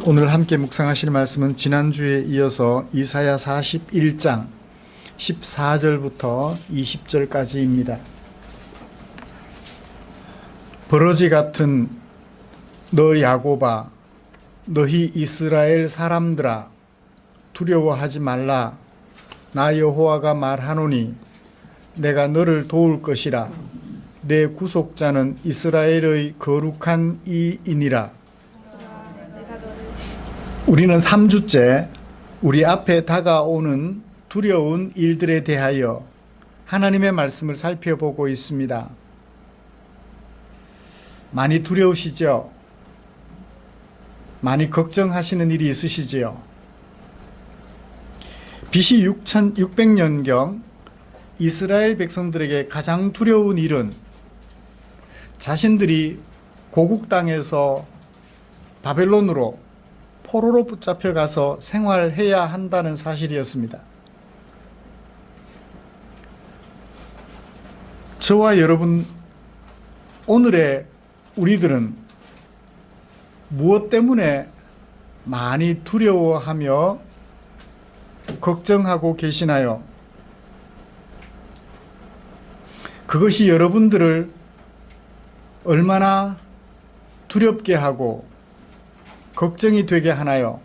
오늘 함께 묵상하실 말씀은 지난주에 이어서 이사야 41장 14절부터 20절까지입니다. 버러지 같은 너 야곱아, 너희 이스라엘 사람들아, 두려워하지 말라. 나 여호와가 말하노니 내가 너를 도울 것이라. 내 구속자는 이스라엘의 거룩한 이이니라. 우리는 3주째 우리 앞에 다가오는 두려운 일들에 대하여 하나님의 말씀을 살펴보고 있습니다. 많이 두려우시죠? 많이 걱정하시는 일이 있으시지요? BC 6600년경 이스라엘 백성들에게 가장 두려운 일은 자신들이 고국 땅에서 바벨론으로 포로로 붙잡혀가서 생활해야 한다는 사실이었습니다. 저와 여러분, 오늘의 우리들은 무엇 때문에 많이 두려워하며 걱정하고 계시나요? 그것이 여러분들을 얼마나 두렵게 하고 걱정이 되게 하나요?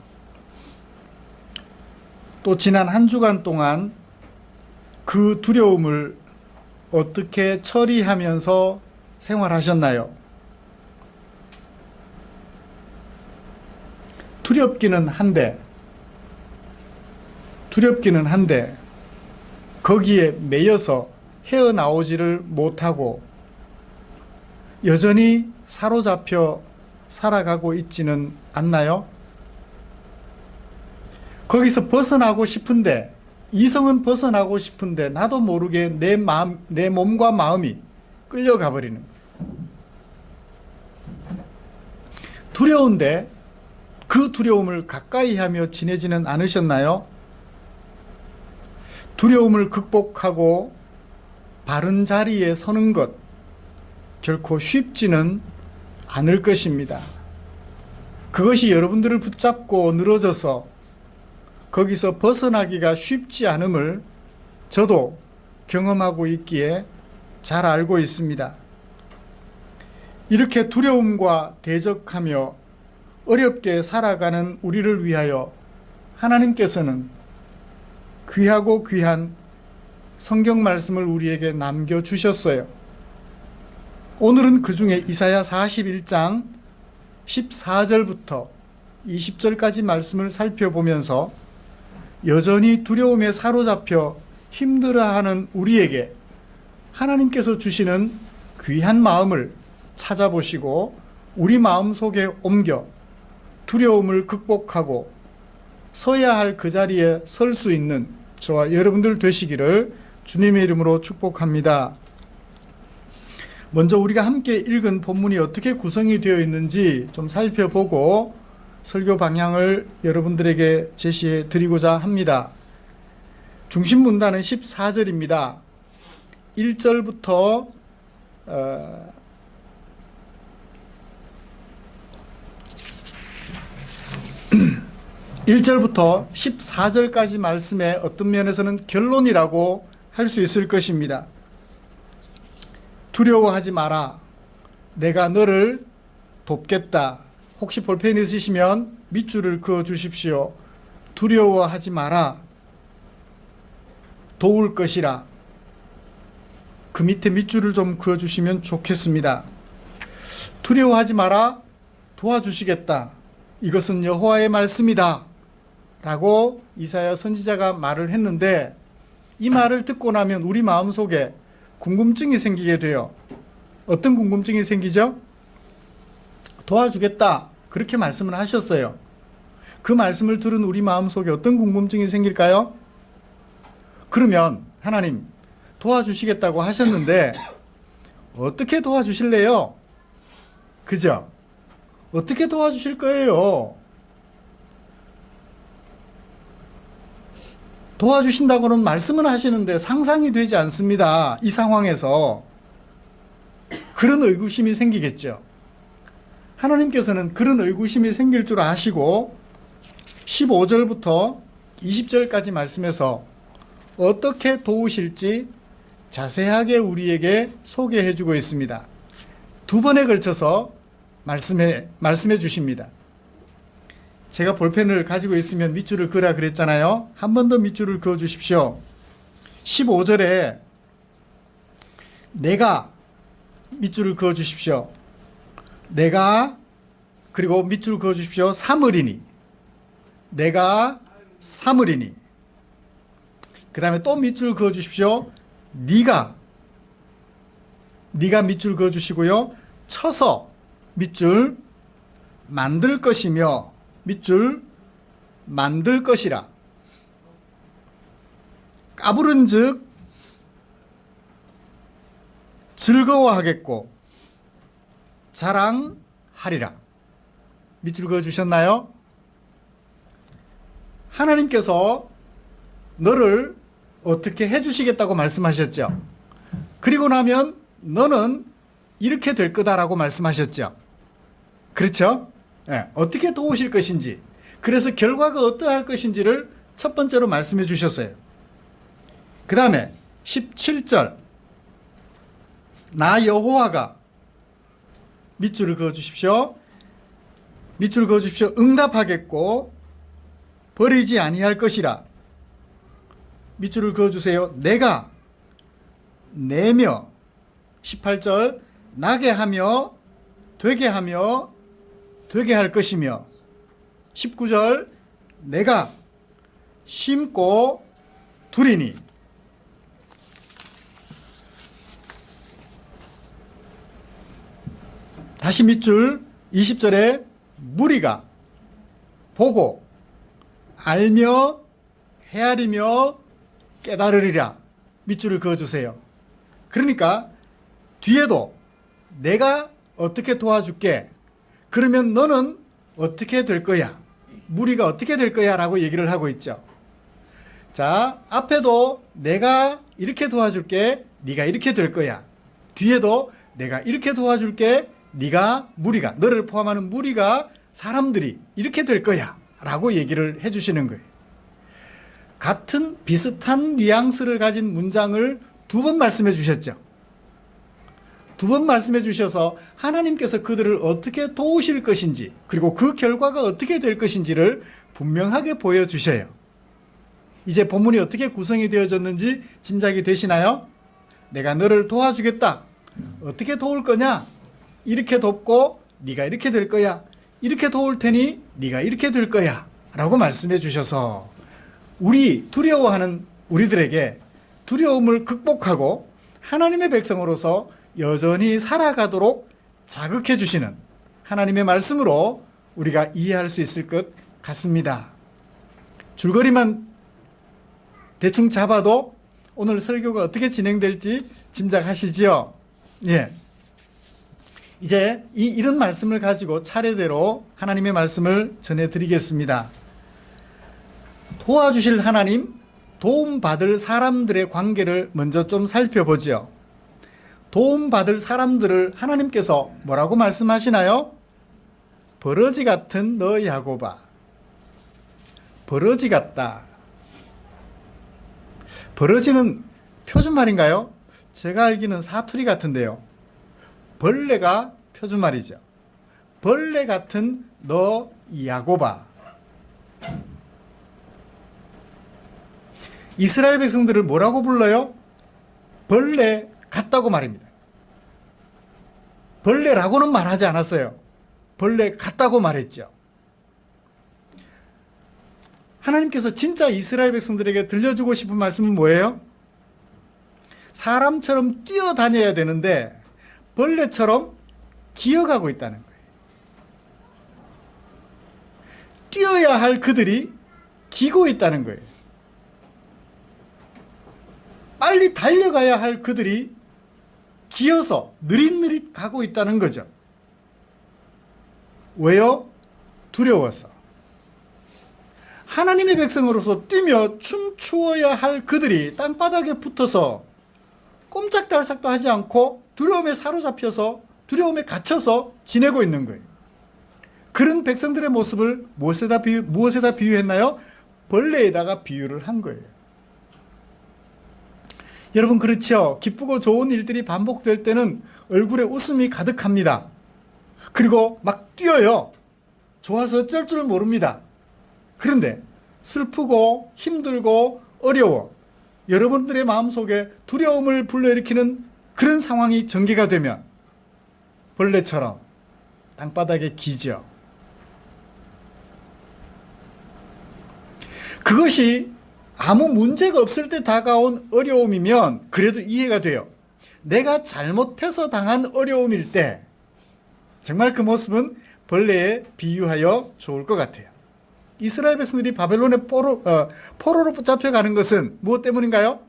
또 지난 한 주간 동안 그 두려움을 어떻게 처리하면서 생활하셨나요? 두렵기는 한데 거기에 매여서 헤어나오지를 못하고 여전히 사로잡혀 살아가고 있지는 않나요? 거기서 벗어나고 싶은데, 이성은 벗어나고 싶은데 나도 모르게 내 몸과 마음이 끌려가 버리는 거예요. 두려운데 그 두려움을 가까이 하며 지내지는 않으셨나요? 두려움을 극복하고 바른 자리에 서는 것 결코 쉽지는 않을 것입니다. 그것이 여러분들을 붙잡고 늘어져서 거기서 벗어나기가 쉽지 않음을 저도 경험하고 있기에 잘 알고 있습니다. 이렇게 두려움과 대적하며 어렵게 살아가는 우리를 위하여 하나님께서는 귀하고 귀한 성경 말씀을 우리에게 남겨주셨어요. 오늘은 그 중에 이사야 41장 14절부터 20절까지 말씀을 살펴보면서 여전히 두려움에 사로잡혀 힘들어하는 우리에게 하나님께서 주시는 귀한 마음을 찾아보시고 우리 마음 속에 옮겨 두려움을 극복하고 서야 할 그 자리에 설 수 있는 저와 여러분들 되시기를 주님의 이름으로 축복합니다. 먼저 우리가 함께 읽은 본문이 어떻게 구성이 되어 있는지 좀 살펴보고 설교 방향을 여러분들에게 제시해 드리고자 합니다. 중심 문단은 14절입니다. 1절부터 1절부터 14절까지 말씀의 어떤 면에서는 결론이라고 할 수 있을 것입니다. 두려워하지 마라. 내가 너를 돕겠다. 혹시 볼펜 있으시면 밑줄을 그어 주십시오. 두려워하지 마라. 도울 것이라. 그 밑에 밑줄을 좀 그어 주시면 좋겠습니다. 두려워하지 마라. 도와주시겠다. 이것은 여호와의 말씀이다. 라고 이사야 선지자가 말을 했는데 이 말을 듣고 나면 우리 마음속에 궁금증이 생기게 돼요. 어떤 궁금증이 생기죠? 도와주겠다. 그렇게 말씀을 하셨어요. 그 말씀을 들은 우리 마음속에 어떤 궁금증이 생길까요? 그러면 하나님 도와주시겠다고 하셨는데 어떻게 도와주실래요? 그죠? 어떻게 도와주실 거예요? 도와주신다고는 말씀은 하시는데 상상이 되지 않습니다. 이 상황에서 그런 의구심이 생기겠죠. 하나님께서는 그런 의구심이 생길 줄 아시고 15절부터 20절까지 말씀에서 어떻게 도우실지 자세하게 우리에게 소개해 주고 있습니다. 두 번에 걸쳐서 말씀해 주십니다. 제가 볼펜을 가지고 있으면 밑줄을 그으라 그랬잖아요. 한 번 더 밑줄을 그어 주십시오. 15절에 내가 밑줄을 그어 주십시오. 내가, 그리고 밑줄 그어 주십시오. 삼으리니. 내가 삼으리니. 그 다음에 또 밑줄 그어 주십시오. 네가 밑줄 그어 주시고요. 쳐서 밑줄 만들 것이며 밑줄 만들 것이라. 까부른 즉 즐거워하겠고 자랑하리라. 밑줄 그어 주셨나요? 하나님께서 너를 어떻게 해주시겠다고 말씀하셨죠. 그리고 나면 너는 이렇게 될 거다라고 말씀하셨죠. 그렇죠? 네, 어떻게 도우실 것인지, 그래서 결과가 어떠할 것인지를 첫 번째로 말씀해 주셨어요. 그 다음에 17절 나 여호와가 밑줄을 그어 주십시오. 밑줄을 그어 주십시오. 응답하겠고 버리지 아니할 것이라. 밑줄을 그어주세요. 내가 내며 18절 나게 하며 되게 할 것이며 19절 내가 심고 두리니. 다시 밑줄 20절에 무리가 보고 알며 헤아리며 깨달으리라. 밑줄을 그어주세요. 그러니까 뒤에도 내가 어떻게 도와줄게, 그러면 너는 어떻게 될 거야, 무리가 어떻게 될 거야 라고 얘기를 하고 있죠. 자, 앞에도 내가 이렇게 도와줄게, 네가 이렇게 될 거야. 뒤에도 내가 이렇게 도와줄게, 네가 무리가, 너를 포함하는 무리가, 사람들이 이렇게 될 거야 라고 얘기를 해주시는 거예요. 같은 비슷한 뉘앙스를 가진 문장을 두 번 말씀해 주셨죠. 두 번 말씀해 주셔서 하나님께서 그들을 어떻게 도우실 것인지, 그리고 그 결과가 어떻게 될 것인지를 분명하게 보여주셔요. 이제 본문이 어떻게 구성이 되어졌는지 짐작이 되시나요? 내가 너를 도와주겠다. 어떻게 도울 거냐? 이렇게 돕고 네가 이렇게 될 거야. 이렇게 도울 테니 네가 이렇게 될 거야 라고 말씀해 주셔서 우리 두려워하는 우리들에게 두려움을 극복하고 하나님의 백성으로서 여전히 살아가도록 자극해 주시는 하나님의 말씀으로 우리가 이해할 수 있을 것 같습니다. 줄거리만 대충 잡아도 오늘 설교가 어떻게 진행될지 짐작하시죠? 예. 이제 이런 말씀을 가지고 차례대로 하나님의 말씀을 전해드리겠습니다. 도와주실 하나님, 도움받을 사람들의 관계를 먼저 좀 살펴보죠. 도움받을 사람들을 하나님께서 뭐라고 말씀하시나요? 버러지 같은 너 야곱아. 버러지 같다. 버러지는 표준말인가요? 제가 알기는 사투리 같은데요. 벌레가 표준말이죠. 벌레 같은 너 야곱아. 이스라엘 백성들을 뭐라고 불러요? 벌레 같다고 말입니다. 벌레라고는 말하지 않았어요. 벌레 같다고 말했죠. 하나님께서 진짜 이스라엘 백성들에게 들려주고 싶은 말씀은 뭐예요? 사람처럼 뛰어다녀야 되는데 벌레처럼 기어가고 있다는 거예요. 뛰어야 할 그들이 기고 있다는 거예요. 빨리 달려가야 할 그들이 기어서 느릿느릿 가고 있다는 거죠. 왜요? 두려워서. 하나님의 백성으로서 뛰며 춤추어야 할 그들이 땅바닥에 붙어서 꼼짝달싹도 하지 않고 두려움에 사로잡혀서 두려움에 갇혀서 지내고 있는 거예요. 그런 백성들의 모습을 무엇에다 비유했나요? 벌레에다가 비유를 한 거예요. 여러분 그렇죠? 기쁘고 좋은 일들이 반복될 때는 얼굴에 웃음이 가득합니다. 그리고 막 뛰어요. 좋아서 어쩔 줄 모릅니다. 그런데 슬프고 힘들고 어려워 여러분들의 마음속에 두려움을 불러일으키는 그런 상황이 전개가 되면 벌레처럼 땅바닥에 기죠. 그것이 아무 문제가 없을 때 다가온 어려움이면 그래도 이해가 돼요. 내가 잘못해서 당한 어려움일 때 정말 그 모습은 벌레에 비유하여 좋을 것 같아요. 이스라엘 백성들이 바벨론의 포로로 붙잡혀가는 것은 무엇 때문인가요?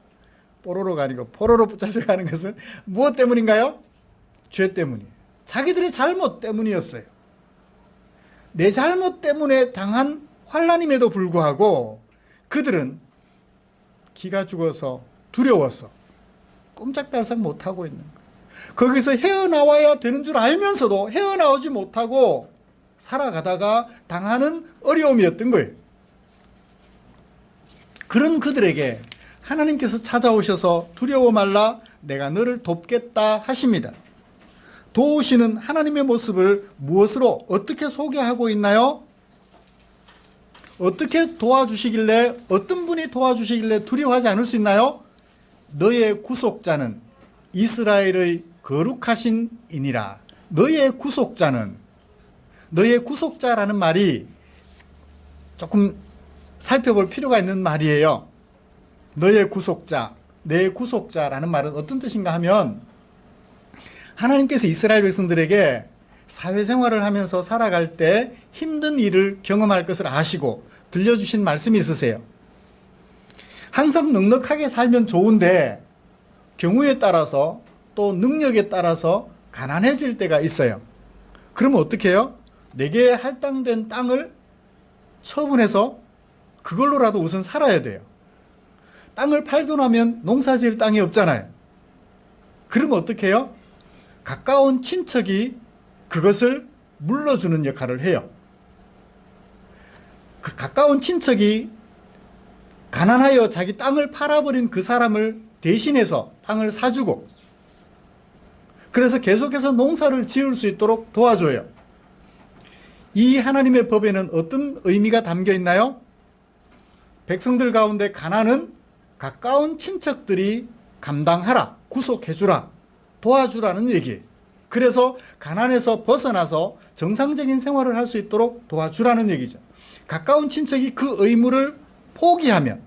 포로로가 아니고 포로로 붙잡혀가는 것은 무엇 때문인가요? 죄 때문이에요. 자기들의 잘못 때문이었어요. 내 잘못 때문에 당한 환난임에도 불구하고 그들은 기가 죽어서 두려워서 꼼짝달싹 못하고 있는 거예요. 거기서 헤어나와야 되는 줄 알면서도 헤어나오지 못하고 살아가다가 당하는 어려움이었던 거예요. 그런 그들에게 하나님께서 찾아오셔서 두려워 말라 내가 너를 돕겠다 하십니다. 도우시는 하나님의 모습을 무엇으로 어떻게 소개하고 있나요? 어떻게 도와주시길래 어떤 분이 도와주시길래 두려워하지 않을 수 있나요? 너의 구속자는 이스라엘의 거룩하신 이니라. 너의 구속자는 너의 구속자라는 말이 조금 살펴볼 필요가 있는 말이에요. 너의 구속자, 내 구속자라는 말은 어떤 뜻인가 하면 하나님께서 이스라엘 백성들에게 사회생활을 하면서 살아갈 때 힘든 일을 경험할 것을 아시고 들려주신 말씀이 있으세요. 항상 넉넉하게 살면 좋은데 경우에 따라서 또 능력에 따라서 가난해질 때가 있어요. 그러면 어떻게 해요? 내게 할당된 땅을 처분해서 그걸로라도 우선 살아야 돼요. 땅을 팔고 나면 농사지을 땅이 없잖아요. 그러면 어떻게 해요? 가까운 친척이 그것을 물러주는 역할을 해요. 그 가까운 친척이 가난하여 자기 땅을 팔아버린 그 사람을 대신해서 땅을 사주고 그래서 계속해서 농사를 지을 수 있도록 도와줘요. 이 하나님의 법에는 어떤 의미가 담겨 있나요? 백성들 가운데 가난은 가까운 친척들이 감당하라, 구속해주라, 도와주라는 얘기예요. 그래서 가난에서 벗어나서 정상적인 생활을 할 수 있도록 도와주라는 얘기죠. 가까운 친척이 그 의무를 포기하면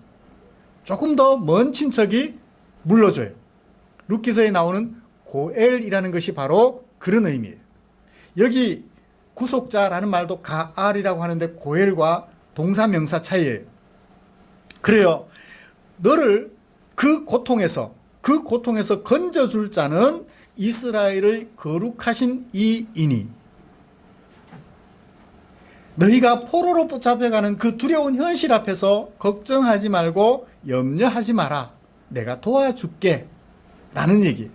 조금 더 먼 친척이 물러줘요. 룻기서에 나오는 고엘이라는 것이 바로 그런 의미예요. 여기 구속자라는 말도 가알이라고 하는데 고엘과 동사 명사 차이예요. 그래요. 너를 그 고통에서 건져줄 자는 이스라엘의 거룩하신 이이니 너희가 포로로 붙잡혀가는 그 두려운 현실 앞에서 걱정하지 말고 염려하지 마라. 내가 도와줄게 라는 얘기.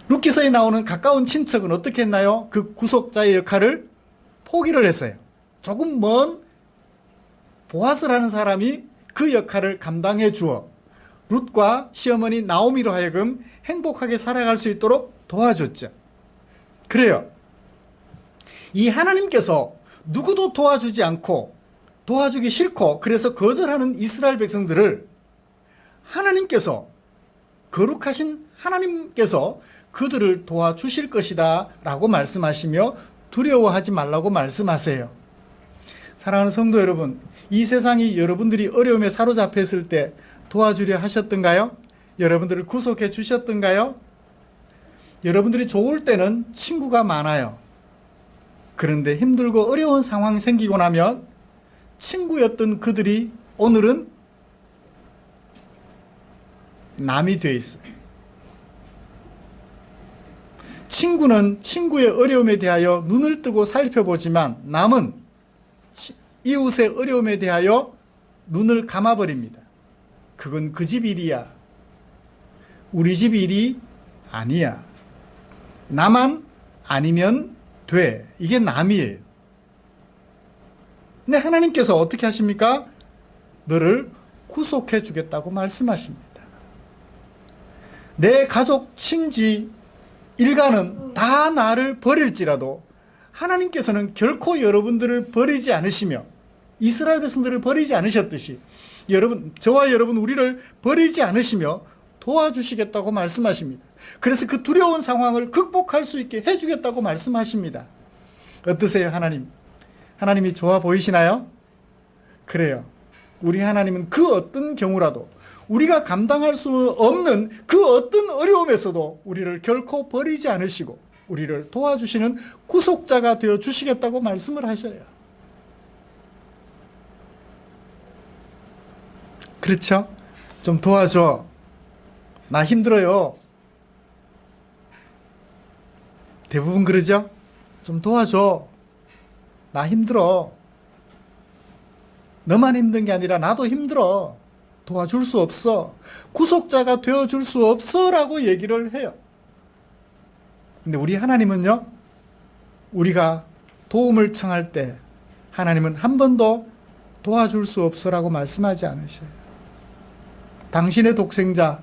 룻기서에 나오는 가까운 친척은 어떻게 했나요? 그 구속자의 역할을 포기를 했어요. 조금 먼 보아스라는 사람이 그 역할을 감당해 주어 룻과 시어머니 나오미로 하여금 행복하게 살아갈 수 있도록 도와줬죠. 그래요. 이 하나님께서 누구도 도와주지 않고 도와주기 싫고 그래서 거절하는 이스라엘 백성들을 하나님께서 거룩하신 하나님께서 그들을 도와주실 것이다 라고 말씀하시며 두려워하지 말라고 말씀하세요. 사랑하는 성도 여러분, 이 세상이 여러분들이 어려움에 사로잡혔을 때 도와주려 하셨던가요? 여러분들을 구속해 주셨던가요? 여러분들이 좋을 때는 친구가 많아요. 그런데 힘들고 어려운 상황이 생기고 나면 친구였던 그들이 오늘은 남이 돼 있어요. 친구는 친구의 어려움에 대하여 눈을 뜨고 살펴보지만 남은 이웃의 어려움에 대하여 눈을 감아버립니다. 그건 그 집 일이야. 우리 집 일이 아니야. 나만 아니면 돼. 이게 남이에요. 근데 하나님께서 어떻게 하십니까? 너를 구속해 주겠다고 말씀하십니다. 내 가족, 친지, 일가는 다 나를 버릴지라도 하나님께서는 결코 여러분들을 버리지 않으시며 이스라엘 백성들을 버리지 않으셨듯이 저와 여러분 우리를 버리지 않으시며 도와주시겠다고 말씀하십니다. 그래서 그 두려운 상황을 극복할 수 있게 해주겠다고 말씀하십니다. 어떠세요, 하나님? 하나님이 좋아 보이시나요? 그래요. 우리 하나님은 그 어떤 경우라도 우리가 감당할 수 없는 그 어떤 어려움에서도 우리를 결코 버리지 않으시고 우리를 도와주시는 구속자가 되어 주시겠다고 말씀을 하셔요. 그렇죠? 좀 도와줘. 나 힘들어요. 대부분 그러죠? 좀 도와줘. 나 힘들어. 너만 힘든 게 아니라 나도 힘들어. 도와줄 수 없어. 구속자가 되어줄 수 없어 라고 얘기를 해요. 근데 우리 하나님은요, 우리가 도움을 청할 때 하나님은 한 번도 도와줄 수 없어 라고 말씀하지 않으셔요. 당신의 독생자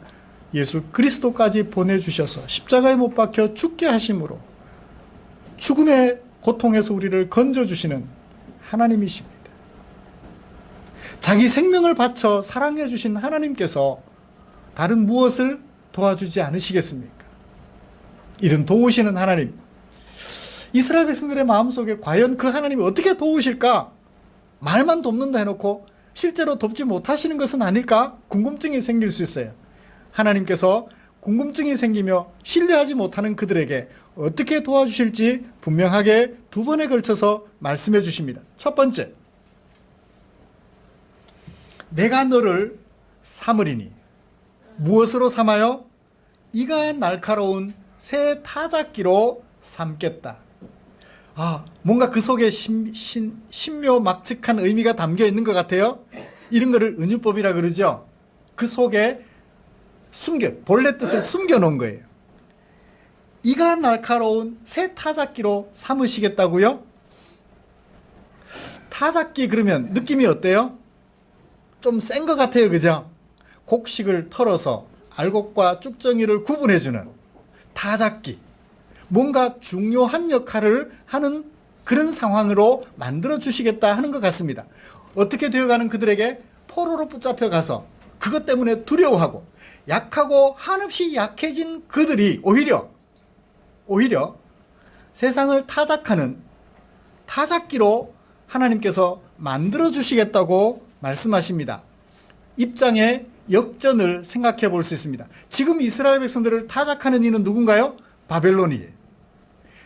예수 그리스도까지 보내주셔서 십자가에 못 박혀 죽게 하심으로 죽음의 고통에서 우리를 건져주시는 하나님이십니다. 자기 생명을 바쳐 사랑해 주신 하나님께서 다른 무엇을 도와주지 않으시겠습니까? 이런 도우시는 하나님, 이스라엘 백성들의 마음속에 과연 그 하나님이 어떻게 도우실까? 말만 돕는다 해놓고 실제로 돕지 못하시는 것은 아닐까? 궁금증이 생길 수 있어요. 하나님께서 궁금증이 생기며 신뢰하지 못하는 그들에게 어떻게 도와주실지 분명하게 두 번에 걸쳐서 말씀해 주십니다. 첫 번째, 내가 너를 삼으리니. 무엇으로 삼아요? 이가 날카로운 새 타작기로 삼겠다. 뭔가 그 속에 신묘막측한 의미가 담겨 있는 것 같아요. 이런 거를 은유법이라 그러죠. 그 속에 본래 뜻을 숨겨놓은 거예요. 이가 날카로운 새 타작기로 삼으시겠다고요? 타작기 그러면 느낌이 어때요? 좀 센 것 같아요, 그죠? 곡식을 털어서 알곡과 쭉정이를 구분해주는 타작기. 뭔가 중요한 역할을 하는 그런 상황으로 만들어주시겠다 하는 것 같습니다. 어떻게 되어가는 그들에게 포로로 붙잡혀 가서 그것 때문에 두려워하고 약하고 한없이 약해진 그들이 오히려 세상을 타작하는 타작기로 하나님께서 만들어주시겠다고 말씀하십니다. 입장의 역전을 생각해 볼 수 있습니다. 지금 이스라엘 백성들을 타작하는 이는 누군가요? 바벨론이에요.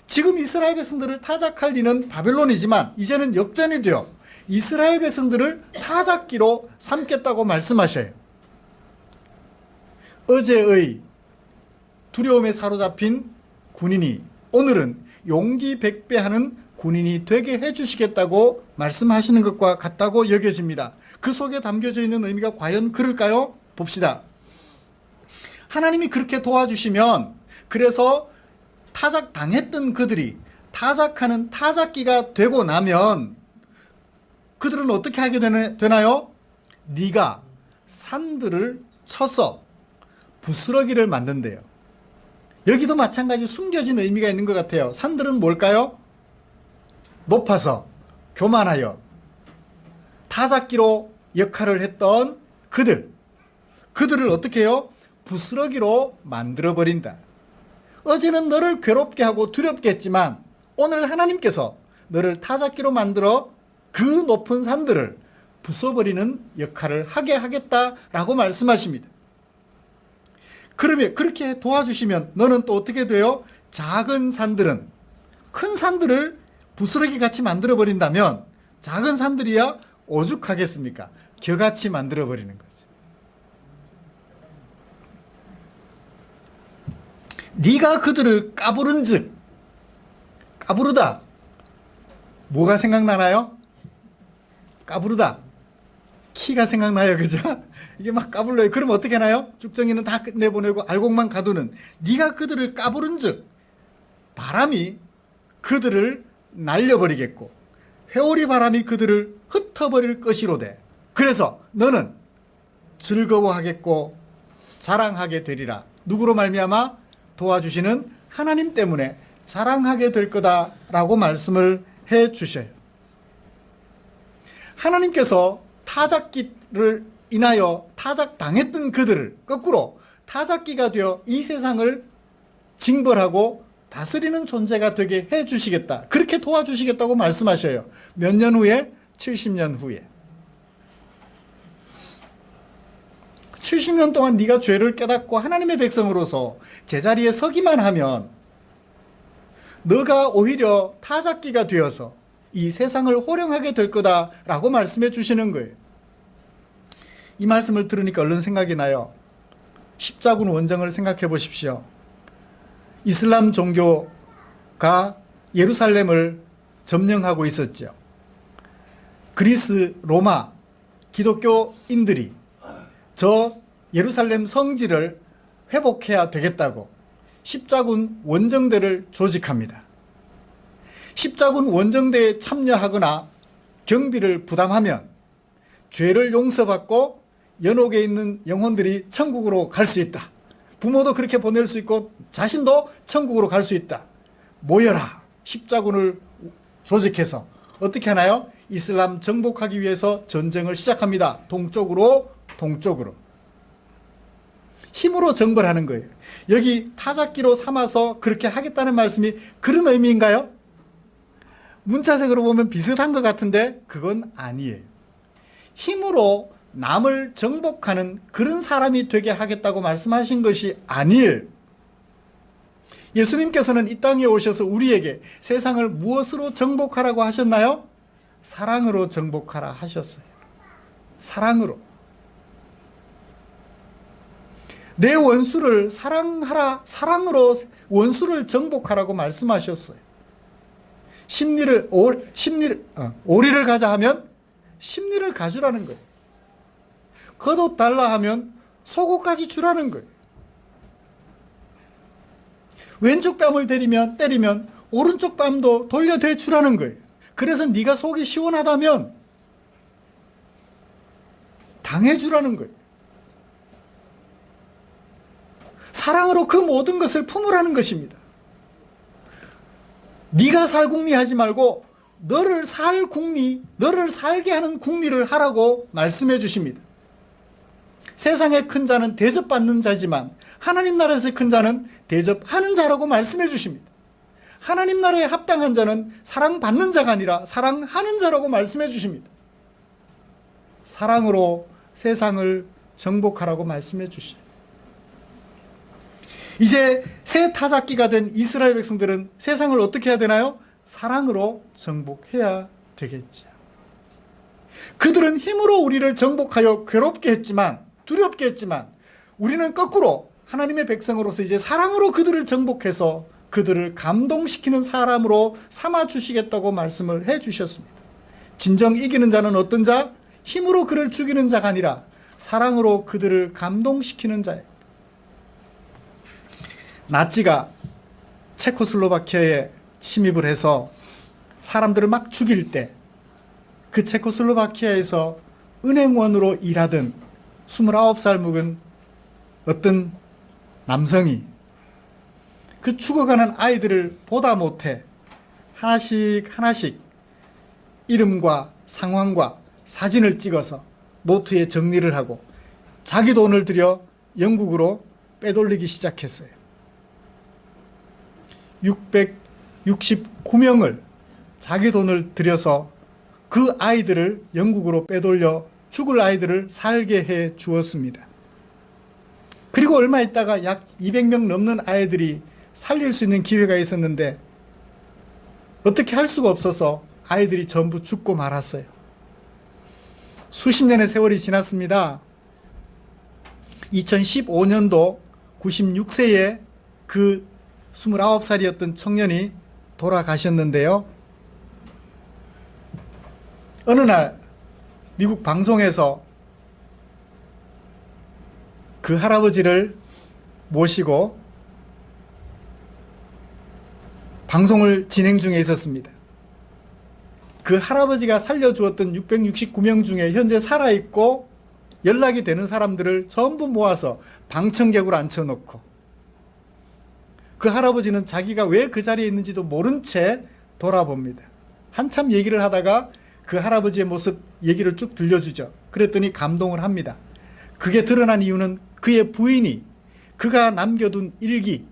지금 이스라엘 백성들을 타작할 이는 바벨론이지만 이제는 역전이 되어 이스라엘 백성들을 타작기로 삼겠다고 말씀하셔요. 어제의 두려움에 사로잡힌 군인이 오늘은 용기 백배하는 군인이 되게 해주시겠다고 말씀하시는 것과 같다고 여겨집니다. 그 속에 담겨져 있는 의미가 과연 그럴까요? 봅시다. 하나님이 그렇게 도와주시면 그래서 타작당했던 그들이 타작하는 타작기가 되고 나면 그들은 어떻게 하게 되나요? 네가 산들을 쳐서 부스러기를 만든대요. 여기도 마찬가지 숨겨진 의미가 있는 것 같아요. 산들은 뭘까요? 높아서 교만하여 타작기로 역할을 했던 그들을 어떻게 해요? 부스러기로 만들어버린다. 어제는 너를 괴롭게 하고 두렵게 했지만 오늘 하나님께서 너를 타작기로 만들어 그 높은 산들을 부숴버리는 역할을 하게 하겠다라고 말씀하십니다. 그러면 그렇게 도와주시면 너는 또 어떻게 돼요? 작은 산들은 큰 산들을 부스러기 같이 만들어버린다면 작은 산들이야 오죽하겠습니까? 겨같이 만들어버리는 거죠. 네가 그들을 까부른즉, 까부르다. 뭐가 생각나나요? 까부르다. 키가 생각나요, 그죠? 이게 막 까불러요. 그럼 어떻게 하나요? 쭉정이는 다 끝내보내고 알곡만 가두는. 네가 그들을 까부른즉 바람이 그들을 날려버리겠고 회오리 바람이 그들을 흩어버릴 것이로되 그래서 너는 즐거워하겠고 자랑하게 되리라. 누구로 말미암아? 도와주시는 하나님 때문에 자랑하게 될 거다라고 말씀을 해 주셔요. 하나님께서 타작기를 인하여 타작당했던 그들을 거꾸로 타작기가 되어 이 세상을 징벌하고 다스리는 존재가 되게 해 주시겠다. 그렇게 도와주시겠다고 말씀하셔요. 몇 년 후에? 70년 후에. 70년 동안 네가 죄를 깨닫고 하나님의 백성으로서 제자리에 서기만 하면 너가 오히려 타작기가 되어서 이 세상을 호령하게 될 거다라고 말씀해 주시는 거예요. 이 말씀을 들으니까 얼른 생각이 나요. 십자군 원정을 생각해 보십시오. 이슬람 종교가 예루살렘을 점령하고 있었죠. 그리스, 로마, 기독교인들이 저 예루살렘 성지를 회복해야 되겠다고 십자군 원정대를 조직합니다. 십자군 원정대에 참여하거나 경비를 부담하면 죄를 용서받고 연옥에 있는 영혼들이 천국으로 갈 수 있다. 부모도 그렇게 보낼 수 있고 자신도 천국으로 갈 수 있다. 모여라. 십자군을 조직해서 어떻게 하나요? 이슬람 정복하기 위해서 전쟁을 시작합니다. 동쪽으로. 힘으로 정벌하는 거예요. 여기 타작기로 삼아서 그렇게 하겠다는 말씀이 그런 의미인가요? 문자적으로 보면 비슷한 것 같은데 그건 아니에요. 힘으로 남을 정복하는 그런 사람이 되게 하겠다고 말씀하신 것이 아니에요. 예수님께서는 이 땅에 오셔서 우리에게 세상을 무엇으로 정복하라고 하셨나요? 사랑으로 정복하라 하셨어요. 사랑으로. 내 원수를 사랑하라, 사랑으로 원수를 정복하라고 말씀하셨어요. 오리를 가자 하면 심리를 가주라는 거예요. 겉옷 달라 하면 속옷까지 주라는 거예요. 왼쪽 뺨을 때리면 오른쪽 뺨도 돌려대 주라는 거예요. 그래서 네가 속이 시원하다면 당해주라는 거예요. 사랑으로 그 모든 것을 품으라는 것입니다. 네가 살 궁리 하지 말고 너를 살게 하는 궁리를 하라고 말씀해 주십니다. 세상의 큰 자는 대접받는 자지만 하나님 나라에서의 큰 자는 대접하는 자라고 말씀해 주십니다. 하나님 나라에 합당한 자는 사랑받는 자가 아니라 사랑하는 자라고 말씀해 주십니다. 사랑으로 세상을 정복하라고 말씀해 주십니다. 이제 새 타작기가 된 이스라엘 백성들은 세상을 어떻게 해야 되나요? 사랑으로 정복해야 되겠죠. 그들은 힘으로 우리를 정복하여 괴롭게 했지만, 두렵게 했지만, 우리는 거꾸로 하나님의 백성으로서 이제 사랑으로 그들을 정복해서 그들을 감동시키는 사람으로 삼아주시겠다고 말씀을 해주셨습니다. 진정 이기는 자는 어떤 자? 힘으로 그를 죽이는 자가 아니라 사랑으로 그들을 감동시키는 자예요. 나치가 체코슬로바키아에 침입을 해서 사람들을 막 죽일 때 그 체코슬로바키아에서 은행원으로 일하던 29살 묵은 어떤 남성이 그 죽어가는 아이들을 보다 못해 하나씩 이름과 상황과 사진을 찍어서 노트에 정리를 하고 자기 돈을 들여 영국으로 빼돌리기 시작했어요. 669명을 자기 돈을 들여서 그 아이들을 영국으로 빼돌려 죽을 아이들을 살게 해 주었습니다. 그리고 얼마 있다가 약 200명 넘는 아이들이 살릴 수 있는 기회가 있었는데 어떻게 할 수가 없어서 아이들이 전부 죽고 말았어요. 수십 년의 세월이 지났습니다. 2015년도 96세에 그 29살이었던 청년이 돌아가셨는데요. 어느 날 미국 방송에서 그 할아버지를 모시고 방송을 진행 중에 있었습니다. 그 할아버지가 살려주었던 669명 중에 현재 살아있고 연락이 되는 사람들을 전부 모아서 방청객으로 앉혀놓고 그 할아버지는 자기가 왜 그 자리에 있는지도 모른 채 돌아봅니다. 한참 얘기를 하다가 그 할아버지의 모습 얘기를 쭉 들려주죠. 그랬더니 감동을 합니다. 그게 드러난 이유는 그의 부인이 그가 남겨둔 일기,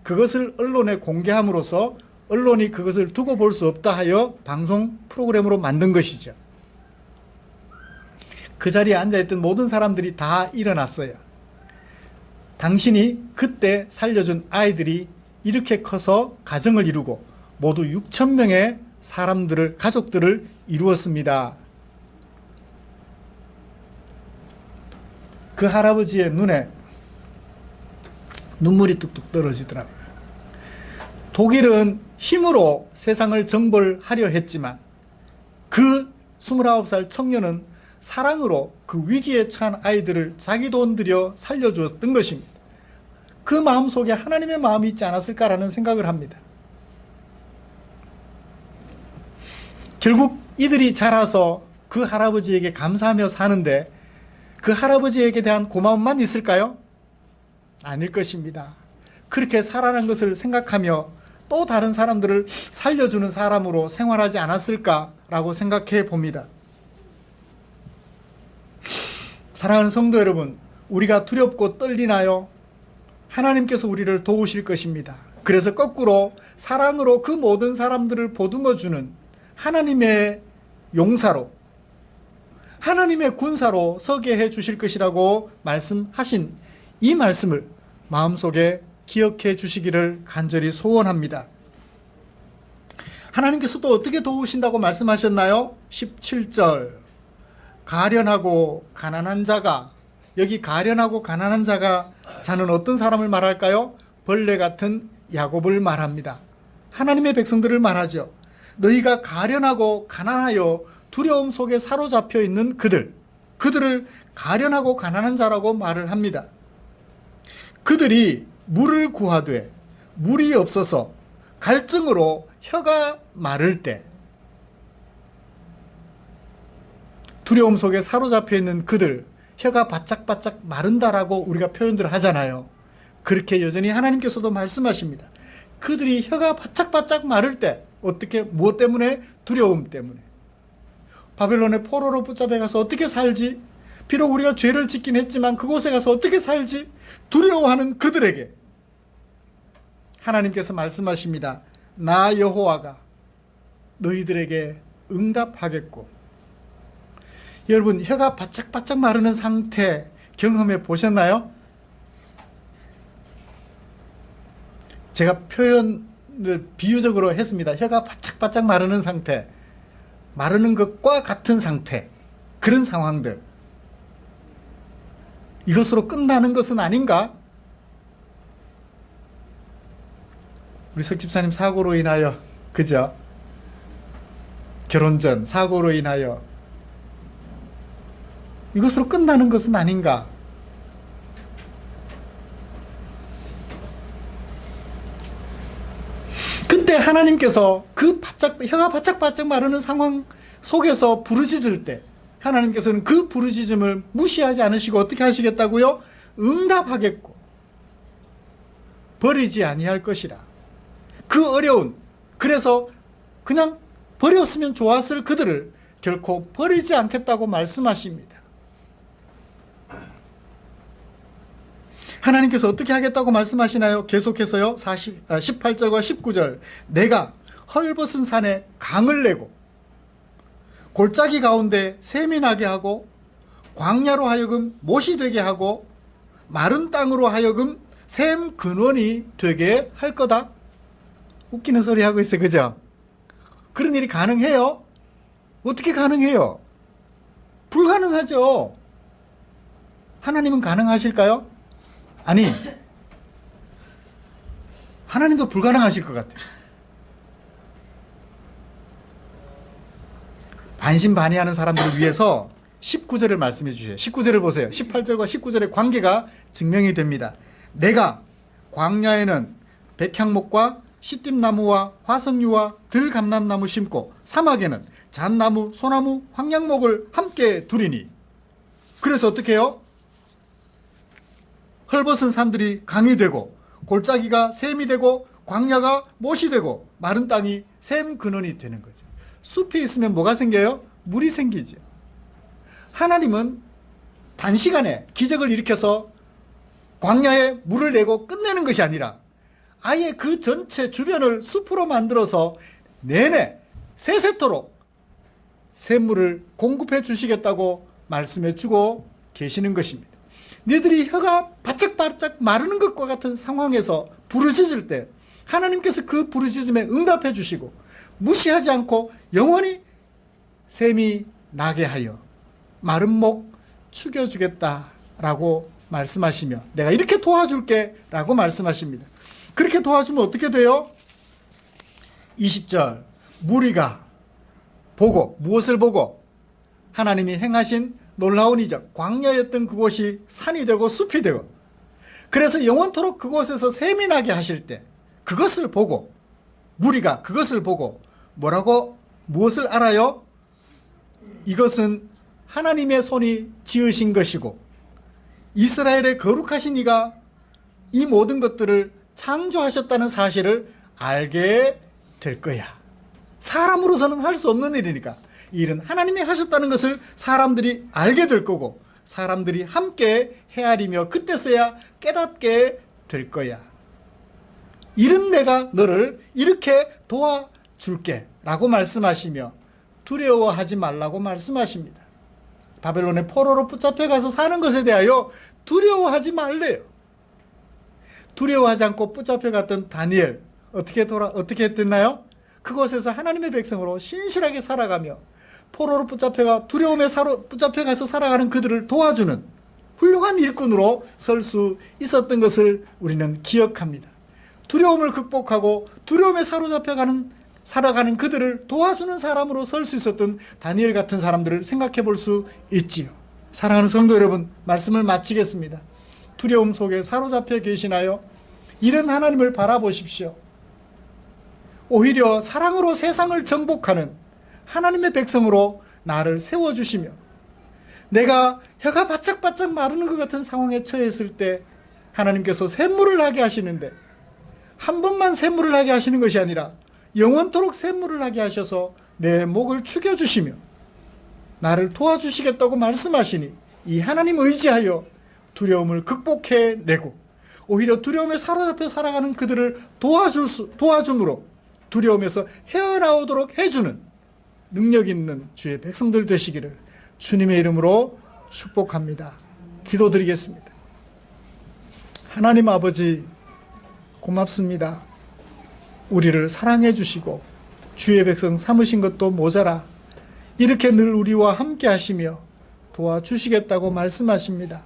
그것을 언론에 공개함으로써 언론이 그것을 두고 볼 수 없다 하여 방송 프로그램으로 만든 것이죠. 그 자리에 앉아있던 모든 사람들이 다 일어났어요. 당신이 그때 살려준 아이들이 이렇게 커서 가정을 이루고 모두 6,000명의 사람들을, 가족들을 이루었습니다. 그 할아버지의 눈에 눈물이 뚝뚝 떨어지더라고요. 독일은 힘으로 세상을 정벌하려 했지만 그 29살 청년은 사랑으로 그 위기에 처한 아이들을 자기 돈 들여 살려주었던 것입니다. 그 마음속에 하나님의 마음이 있지 않았을까라는 생각을 합니다. 결국 이들이 자라서 그 할아버지에게 감사하며 사는데 그 할아버지에게 대한 고마움만 있을까요? 아닐 것입니다. 그렇게 살아난 것을 생각하며 또 다른 사람들을 살려주는 사람으로 생활하지 않았을까라고 생각해 봅니다. 사랑하는 성도 여러분, 우리가 두렵고 떨리나요? 하나님께서 우리를 도우실 것입니다. 그래서 거꾸로 사랑으로 그 모든 사람들을 보듬어주는 하나님의 용사로, 하나님의 군사로 서게 해 주실 것이라고 말씀하신 이 말씀을 마음속에 기억해 주시기를 간절히 소원합니다. 하나님께서 또 어떻게 도우신다고 말씀하셨나요? 17절, 가련하고 가난한 자가, 여기 가련하고 가난한 자는 어떤 사람을 말할까요? 벌레 같은 야곱을 말합니다. 하나님의 백성들을 말하죠. 너희가 가련하고 가난하여 두려움 속에 사로잡혀 있는 그들을 가련하고 가난한 자라고 말을 합니다. 그들이 물을 구하되 물이 없어서 갈증으로 혀가 마를 때, 두려움 속에 사로잡혀 있는 그들, 혀가 바짝바짝 마른다라고 우리가 표현들 하잖아요. 그렇게 여전히 하나님께서도 말씀하십니다. 그들이 혀가 바짝바짝 마를 때, 어떻게, 무엇 때문에? 두려움 때문에. 바벨론의 포로로 붙잡혀 가서 어떻게 살지? 비록 우리가 죄를 짓긴 했지만 그곳에 가서 어떻게 살지? 두려워하는 그들에게 하나님께서 말씀하십니다. 나 여호와가 너희들에게 응답하겠고. 여러분, 혀가 바짝바짝 마르는 상태 경험해 보셨나요? 제가 표현을 비유적으로 했습니다. 혀가 바짝바짝 마르는 상태, 마르는 것과 같은 상태, 그런 상황들. 이것으로 끝나는 것은 아닌가? 우리 석 집사님 사고로 인하여, 그죠? 결혼 전 사고로 인하여 이것으로 끝나는 것은 아닌가? 그때 하나님께서 그 혀가 바짝바짝 마르는 상황 속에서 부르짖을 때 하나님께서는 그 부르짖음을 무시하지 않으시고 어떻게 하시겠다고요? 응답하겠고 버리지 아니할 것이라. 그 어려운, 그래서 그냥 버렸으면 좋았을 그들을 결코 버리지 않겠다고 말씀하십니다. 하나님께서 어떻게 하겠다고 말씀하시나요? 계속해서요. 18절과 19절. 내가 헐벗은 산에 강을 내고 골짜기 가운데 샘이 나게 하고 광야로 하여금 못이 되게 하고 마른 땅으로 하여금 샘 근원이 되게 할 거다. 웃기는 소리 하고 있어요. 그죠? 그런 일이 가능해요? 어떻게 가능해요? 불가능하죠. 하나님은 가능하실까요? 아니, 하나님도 불가능하실 것 같아요. 반신반의하는 사람들을 위해서 19절을 말씀해 주세요. 19절을 보세요. 18절과 19절의 관계가 증명이 됩니다. 내가 광야에는 백향목과 시띠나무와 화석류와 들감람나무 심고 사막에는 잣나무, 소나무, 황량목을 함께 두리니. 그래서 어떻게 해요? 헐벗은 산들이 강이 되고 골짜기가 샘이 되고 광야가 못이 되고 마른 땅이 샘 근원이 되는 거죠. 숲이 있으면 뭐가 생겨요? 물이 생기죠. 하나님은 단시간에 기적을 일으켜서 광야에 물을 내고 끝내는 것이 아니라 아예 그 전체 주변을 숲으로 만들어서 내내 세세토록 샘물을 공급해 주시겠다고 말씀해 주고 계시는 것입니다. 너희들이 혀가 바짝바짝 마르는 것과 같은 상황에서 부르짖을 때 하나님께서 그 부르짖음에 응답해 주시고 무시하지 않고 영원히 샘이 나게 하여 마른 목 축여주겠다라고 말씀하시며 내가 이렇게 도와줄게 라고 말씀하십니다. 그렇게 도와주면 어떻게 돼요? 20절 무리가 보고 무엇을 보고 하나님이 행하신 놀라운 이적 광야였던 그곳이 산이 되고 숲이 되고 그래서 영원토록 그곳에서 샘이 나게 하실 때 그것을 보고 무리가 그것을 보고 뭐라고 무엇을 알아요? 이것은 하나님의 손이 지으신 것이고 이스라엘의 거룩하신 이가 이 모든 것들을 창조하셨다는 사실을 알게 될 거야. 사람으로서는 할 수 없는 일이니까 이 일은 하나님이 하셨다는 것을 사람들이 알게 될 거고 사람들이 함께 헤아리며 그때서야 깨닫게 될 거야. 이런 내가 너를 이렇게 도와줄게 라고 말씀하시며 두려워하지 말라고 말씀하십니다. 바벨론의 포로로 붙잡혀 가서 사는 것에 대하여 두려워하지 말래요. 두려워하지 않고 붙잡혀 갔던 다니엘 어떻게 했나요? 그곳에서 하나님의 백성으로 신실하게 살아가며 포로로 두려움에 붙잡혀 가서 살아가는 그들을 도와주는 훌륭한 일꾼으로 설 수 있었던 것을 우리는 기억합니다. 두려움을 극복하고 두려움에 살아가는 그들을 도와주는 사람으로 설 수 있었던 다니엘 같은 사람들을 생각해 볼 수 있지요. 사랑하는 성도 여러분, 말씀을 마치겠습니다. 두려움 속에 사로잡혀 계시나요? 이런 하나님을 바라보십시오. 오히려 사랑으로 세상을 정복하는 하나님의 백성으로 나를 세워주시며 내가 혀가 바짝바짝 마르는 것 같은 상황에 처했을 때 하나님께서 샘물을 나게 하시는데 한 번만 샘물을 나게 하시는 것이 아니라 영원토록 샘물을 나게 하셔서 내 목을 축여주시며 나를 도와주시겠다고 말씀하시니 이 하나님 의지하여 두려움을 극복해내고 오히려 두려움에 사로잡혀 살아가는 그들을 도와줌으로 두려움에서 헤어나오도록 해주는 능력 있는 주의 백성들 되시기를 주님의 이름으로 축복합니다. 기도드리겠습니다. 하나님 아버지 고맙습니다. 우리를 사랑해 주시고 주의 백성 삼으신 것도 모자라 이렇게 늘 우리와 함께 하시며 도와주시겠다고 말씀하십니다.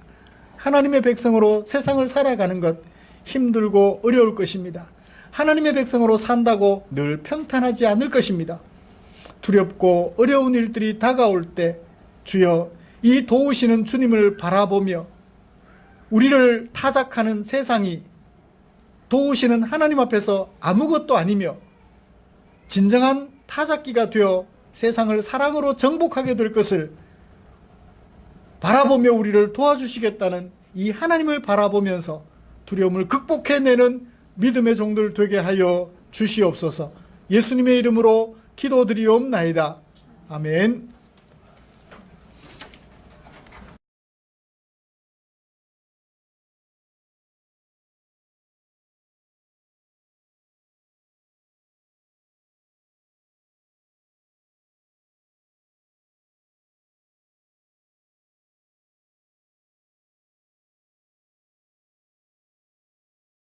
하나님의 백성으로 세상을 살아가는 것 힘들고 어려울 것입니다. 하나님의 백성으로 산다고 늘 평탄하지 않을 것입니다. 두렵고 어려운 일들이 다가올 때 주여 이 도우시는 주님을 바라보며 우리를 타작하는 세상이 도우시는 하나님 앞에서 아무것도 아니며 진정한 타작기가 되어 세상을 사랑으로 정복하게 될 것을 바라보며 우리를 도와주시겠다는 이 하나님을 바라보면서 두려움을 극복해내는 믿음의 종들 되게 하여 주시옵소서. 예수님의 이름으로 기도드리옵나이다. 아멘.